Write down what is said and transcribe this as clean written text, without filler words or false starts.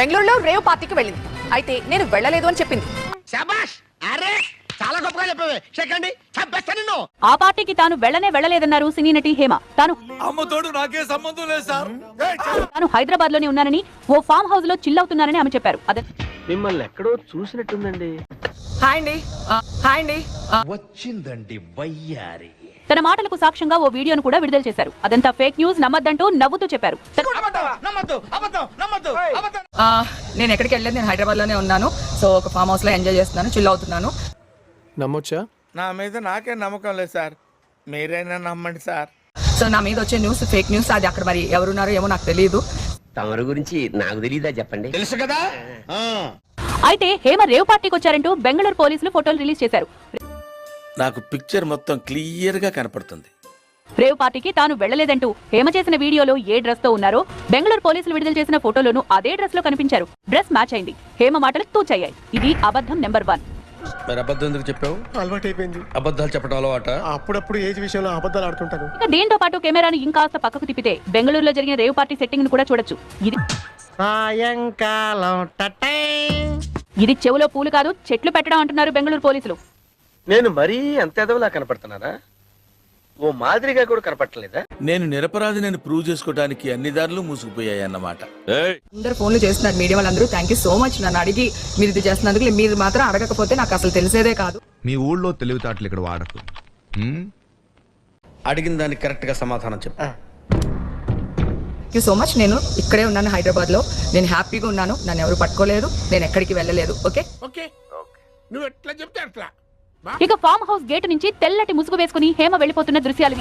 బెంగళూరులో రేవ్ పార్టీకి వెళ్ళింది. అయితే నేను వెళ్ళలేదు అని చెప్పింది. శభాష్, అరే చాలా గొప్పగా చెప్పావే. చెక్కండి, చంపేస్తా నిన్ను. ఆ పార్టీకి తాను వెళ్ళలేదన్నారు సినీ నటి హేమ. అమ్మతోడు నాకే సంబంధం లేదు సార్. తాను హైదరాబాద్ లోనే ఉన్నానని, ఓ ఫామ్ హౌస్ లో చిల్ అవుతున్నానని ఆమె చెప్పారు. అదే మిమ్మల్ని ఎక్కడో చూసినట్టుందండి. హాయ్ అండి. వచ్చిందండి వయ్యారి. తన మాటలకు సాక్ష్యంగా ఓ వీడియోను కూడా విడుదల చేశారు. అదంతా ఫేక్ న్యూస్, నమ్మద్దంటూ నవ్వుతూ చెప్పారు. నేను ఎక్కడికి వెళ్ళలేదు, నేను హైదరాబాద్ లోనే ఉన్నాను. సో ఒక ఫామ్ హౌస్ లో ఎంజాయ్ చేస్తున్నాను, చిల్ అవుతున్నాను. నమ్మొచ్చా? నా మీద నాకే నమ్మకం లేదు సార్, మీరైనా నమ్మండి సార్. సో నా మీద వచ్చే న్యూస్ ఫేక్ న్యూస్. అది అక్కడ మరి ఎవరున్నారో ఏమో నాకు తెలియదు. తమరి గురించి నాకు తెలియదా చెప్పండి. తెలుసు కదా. అయితే హేమ రేవ్ పార్టీకి వచ్చారంటూ బెంగళూరు పోలీసులు ఫోటోలు రిలీజ్ చేశారు. నాకు పిక్చర్ మొత్తం క్లియర్ గా కనపడుతుంది. రేవ్ పార్టీకి తాను వెళ్ళలేదంటూ హేమ చేసిన వీడియోలో ఏ డ్రెస్ తో ఉన్నారో బెంగళూరు పోలీసులు విడుదల చేసిన ఫోటోలోనూ అదే డ్రెస్ లో కనిపించారు. డ్రెస్ మ్యాచ్ అయింది. హేమ మాటలు తూచయ్యాయి. ఇది అబద్ధం నెంబర్ 1. మరి అబద్ధం ఎందుకు చెప్పావు? అలవాటు అయిపోయింది. అబద్ధాలు చెప్పడం అలవాట? అప్పుడప్పుడు ఏజ్ విషయంలో అబద్ధాలు ఆడుతుంటాను. ఇక దీంతో పాటు కెమెరాను ఇంకాస్త పక్కకు తిప్పితే బెంగళూరులో జరిగిన రేవ్ పార్టీ సెట్టింగ్ ను కూడా చూడొచ్చు. ఇది చెవులో పూలు కాదు, చెట్లు పెట్టడం అంటున్నారు బెంగళూరు పోలీసులు. నేను మరీ అంత ఎదవలా కనపడుతున్నారా? ఓ మాదిరిగా కూడా కనపడలేదా? నేను నిరపరాధి నేను ప్రూవ్ చేసుకోవడానికి అన్ని దారులు మూసుకుపోయాయి అన్నమాట. అందరు ఫోన్లు చేస్తున్నారు, మీడియా వాళ్ళందరూ. థ్యాంక్ యూ సో మచ్ నన్ను అడిగి మీరు ఇది చేస్తున్నందుకు. మీరు మాత్రం అడగకపోతే నాకు అసలు తెలిసేదే కాదు. మీ ఊళ్ళో తెలివితేటలు ఇక్కడ వాడకు. అడిగిన దానికి కరెక్ట్ గా సమాధానం చెప్పు. Thank you so much. నేను ఇక్కడే ఉన్నాను, హైదరాబాద్ లో. నేను హ్యాపీగా ఉన్నాను. నన్ను ఎవరు పట్టుకోలేదు, నేను ఎక్కడికి వెళ్ళలేదు. ఓకే, నువ్వు ఎట్లా చెప్తే అట్లా. ఇక ఫామ్ హౌస్ గేటు నుంచి తెల్లటి ముసుగు వేసుకుని హేమ వెళ్లిపోతున్న దృశ్యాలు.